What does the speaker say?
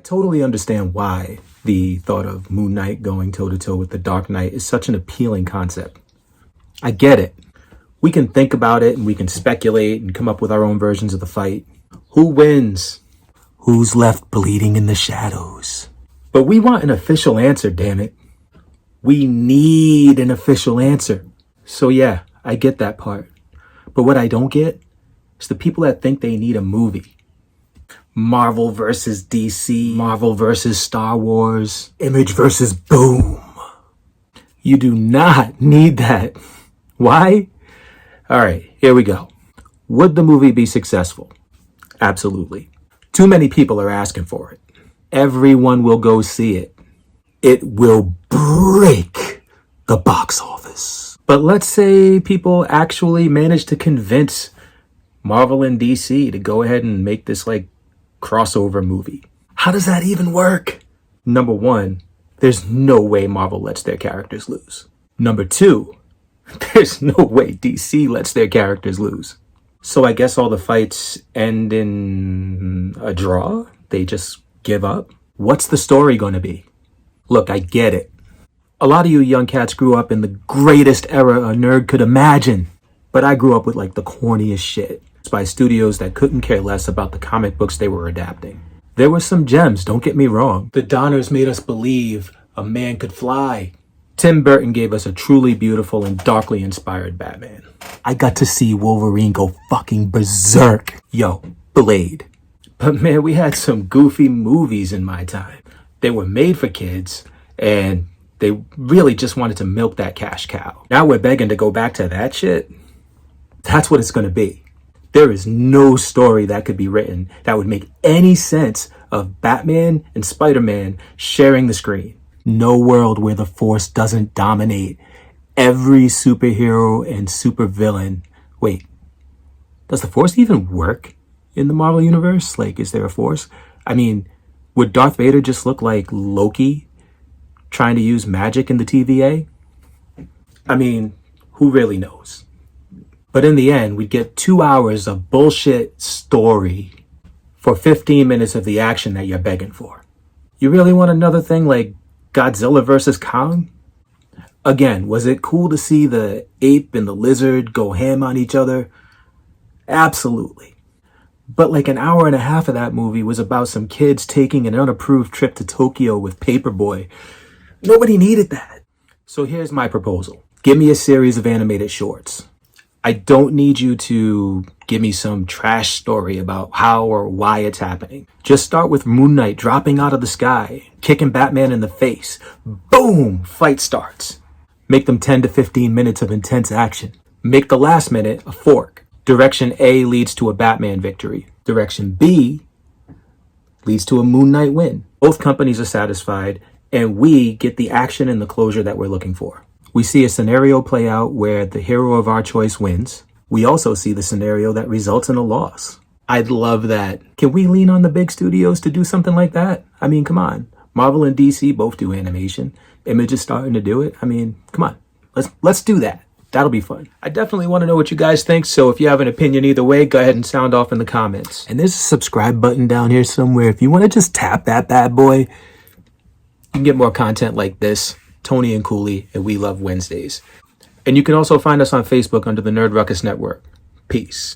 totally understand why the thought of Moon Knight going toe-to-toe with the Dark Knight is such an appealing concept. I get it. We can think about it and we can speculate and come up with our own versions of the fight. Who wins? Who's left bleeding in the shadows? But we want an official answer, damn it. We need an official answer. So yeah, I get that part. But what I don't get is the people that think they need a movie. Marvel versus DC, Marvel versus Star Wars, Image versus Boom. You do not need that. Why? All right, here we go. Would the movie be successful? Absolutely. Too many people are asking for it. Everyone will go see it. It will break the box office. But let's say people actually manage to convince Marvel and DC to go ahead and make this like crossover movie. How does that even work? Number one, there's no way Marvel lets their characters lose. Number two, there's no way DC lets their characters lose. So I guess all the fights end in a draw? They just give up? What's the story going to be? Look, I get it. A lot of you young cats grew up in the greatest era a nerd could imagine. But I grew up with like the corniest shit by studios that couldn't care less about the comic books they were adapting. There were some gems, don't get me wrong. The Donners made us believe a man could fly. Tim Burton gave us a truly beautiful and darkly inspired Batman. I got to see Wolverine go fucking berserk. Yo, Blade. But man, we had some goofy movies in my time. They were made for kids, and they really just wanted to milk that cash cow. Now we're begging to go back to that shit. That's what it's going to be. There is no story that could be written that would make any sense of Batman and Spider-Man sharing the screen. No world where the Force doesn't dominate every superhero and supervillain. Wait, does the Force even work in the Marvel Universe? Like, is there a Force? I mean, would Darth Vader just look like Loki trying to use magic in the TVA? I mean, who really knows? But in the end, we'd get 2 hours of bullshit story for 15 minutes of the action that you're begging for. You really want another thing like Godzilla versus Kong? Again, was it cool to see the ape and the lizard go ham on each other? Absolutely. But like an hour and a half of that movie was about some kids taking an unapproved trip to Tokyo with Paperboy. Nobody needed that. So here's my proposal. Give me a series of animated shorts. I don't need you to give me some trash story about how or why it's happening. Just start with Moon Knight dropping out of the sky, kicking Batman in the face. Boom! Fight starts. Make them 10 to 15 minutes of intense action. Make the last minute a fork. Direction A leads to a Batman victory. Direction B leads to a Moon Knight win. Both companies are satisfied, and we get the action and the closure that we're looking for. We see a scenario play out where the hero of our choice wins. We also see the scenario that results in a loss. I'd love that. Can we lean on the big studios to do something like that? I mean, come on. Marvel and DC both do animation. Image is starting to do it. I mean, come on. Let's do that. That'll be fun. I definitely want to know what you guys think, so if you have an opinion either way, go ahead and sound off in the comments. And there's a subscribe button down here somewhere. If you want to just tap that bad boy, you can get more content like this. Tony and Cooley, and we love Wednesdays. And you can also find us on Facebook under the Nerd Ruckus Network. Peace.